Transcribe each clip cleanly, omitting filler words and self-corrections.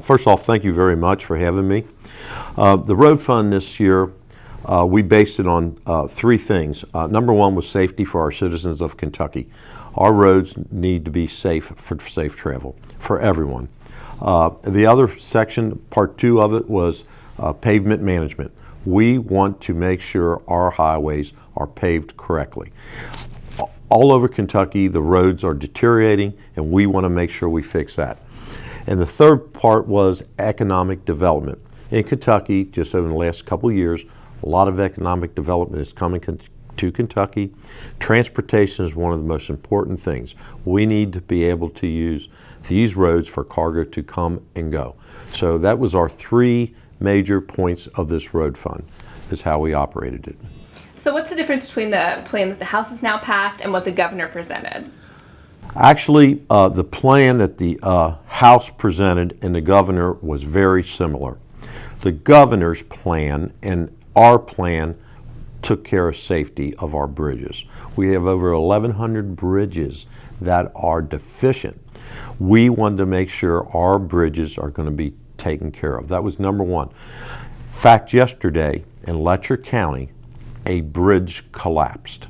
First off, thank you very much for having me. The road fund this year, we based it on three things. Number one was safety for our citizens of Kentucky. Our roads need to be safe for safe travel for everyone. The other section, part two of it, was pavement management. We want to make sure our highways are paved correctly. All over Kentucky, the roads are deteriorating, and we want to make sure we fix that. And the third part was economic development. In Kentucky, just over the last couple of years, a lot of economic development is coming to Kentucky. Transportation is one of the most important things. We need to be able to use these roads for cargo to come and go. So that was our three major points of this road fund, is how we operated it. So what's the difference between the plan that the House has now passed and what the governor presented? Actually, the plan that the House presented and the governor was very similar. The governor's plan and our plan took care of safety of our bridges. We have over 1,100 bridges that are deficient. We wanted to make sure our bridges are going to be taken care of. That was number one. In fact, yesterday in Letcher County, a bridge collapsed.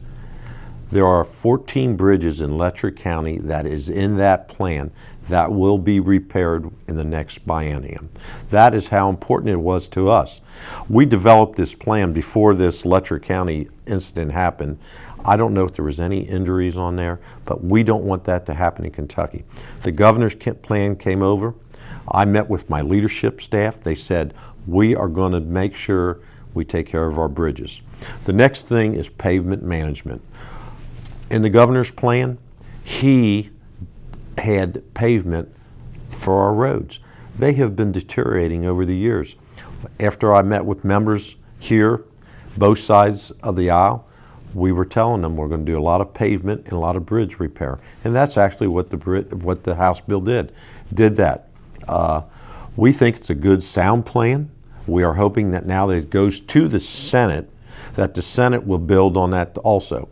There are 14 bridges in Letcher County that is in that plan that will be repaired in the next biennium. That is how important it was to us. We developed this plan before this Letcher County incident happened. I don't know if there was any injuries on there, but we don't want that to happen in Kentucky. The governor's plan came over. I met with my leadership staff. They said, we are going to make sure we take care of our bridges. The next thing is pavement management. In the governor's plan, he had pavement for our roads. They have been deteriorating over the years. After I met with members here, both sides of the aisle, we were telling them we're going to do a lot of pavement and a lot of bridge repair. And that's actually what the House bill did that. We think it's a good, sound plan. We are hoping that now that it goes to the Senate, that the Senate will build on that also.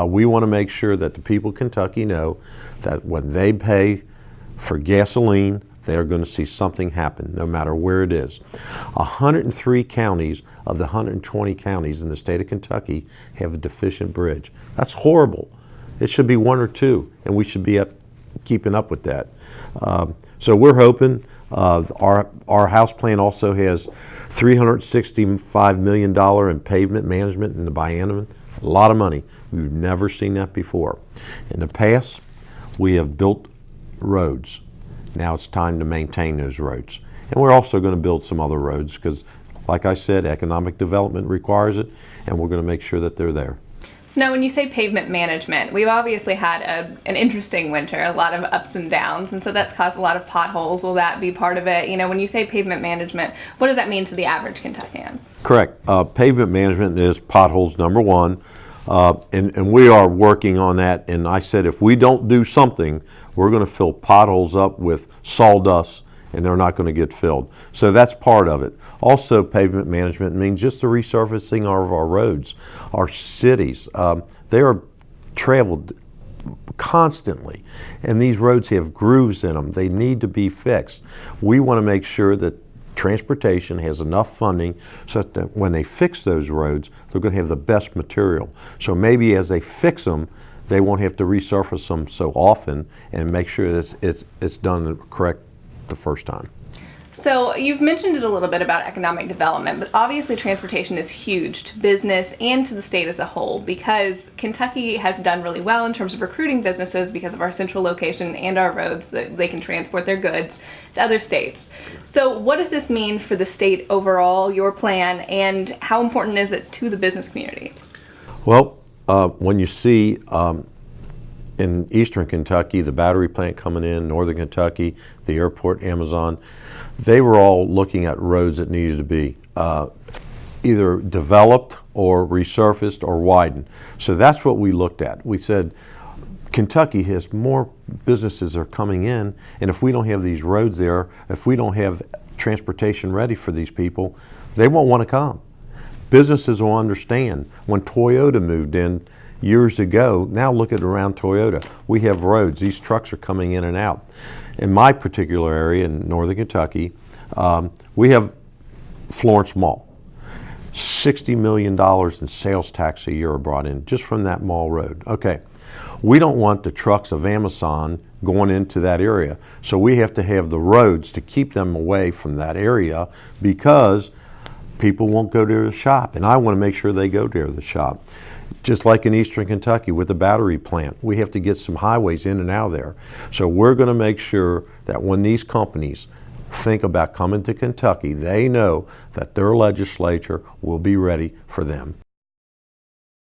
We want to make sure that the people of Kentucky know that when they pay for gasoline, they're going to see something happen, no matter where it is. 103 counties of the 120 counties in the state of Kentucky have a deficient bridge. That's horrible. It should be one or two, and we should be keeping up with that. So we're hoping. Our House plan also has $365 million in pavement management in the biennium. A lot of money. We've never seen that before. In the past, we have built roads. Now it's time to maintain those roads. And we're also going to build some other roads because, like I said, economic development requires it, and we're going to make sure that they're there. So now when you say pavement management, we've obviously had an interesting winter, a lot of ups and downs, and so that's caused a lot of potholes. Will that be part of it? You know, when you say pavement management, what does that mean to the average Kentuckian? Correct. Pavement management is potholes, number one, and we are working on that. And I said if we don't do something, we're going to fill potholes up with sawdust, and they're not going to get filled. So that's part of it. Also, pavement management means just the resurfacing of our roads, our cities. They are traveled constantly, and these roads have grooves in them. They need to be fixed. We want to make sure that transportation has enough funding so that when they fix those roads, they're going to have the best material. So maybe as they fix them, they won't have to resurface them so often, and make sure that it's done correct the first time. So you've mentioned it a little bit about economic development, but obviously transportation is huge to business and to the state as a whole because Kentucky has done really well in terms of recruiting businesses because of our central location and our roads that they can transport their goods to other states. So what does this mean for the state overall, your plan, and how important is it to the business community? Well, when you see in eastern Kentucky, the battery plant coming in, northern Kentucky, the airport, Amazon, they were all looking at roads that needed to be either developed or resurfaced or widened. So that's what we looked at. We said, Kentucky has more businesses that are coming in, and if we don't have these roads there, if we don't have transportation ready for these people, they won't want to come. Businesses will understand. When Toyota moved in years ago, now look at around Toyota. We have roads. These trucks are coming in and out. In my particular area in northern Kentucky, we have Florence Mall. $60 million in sales tax a year are brought in just from that mall road. Okay, we don't want the trucks of Amazon going into that area, so we have to have the roads to keep them away from that area because people won't go to the shop, and I want to make sure they go to the shop. Just like in eastern Kentucky with the battery plant, we have to get some highways in and out of there. So we're going to make sure that when these companies think about coming to Kentucky, they know that their legislature will be ready for them.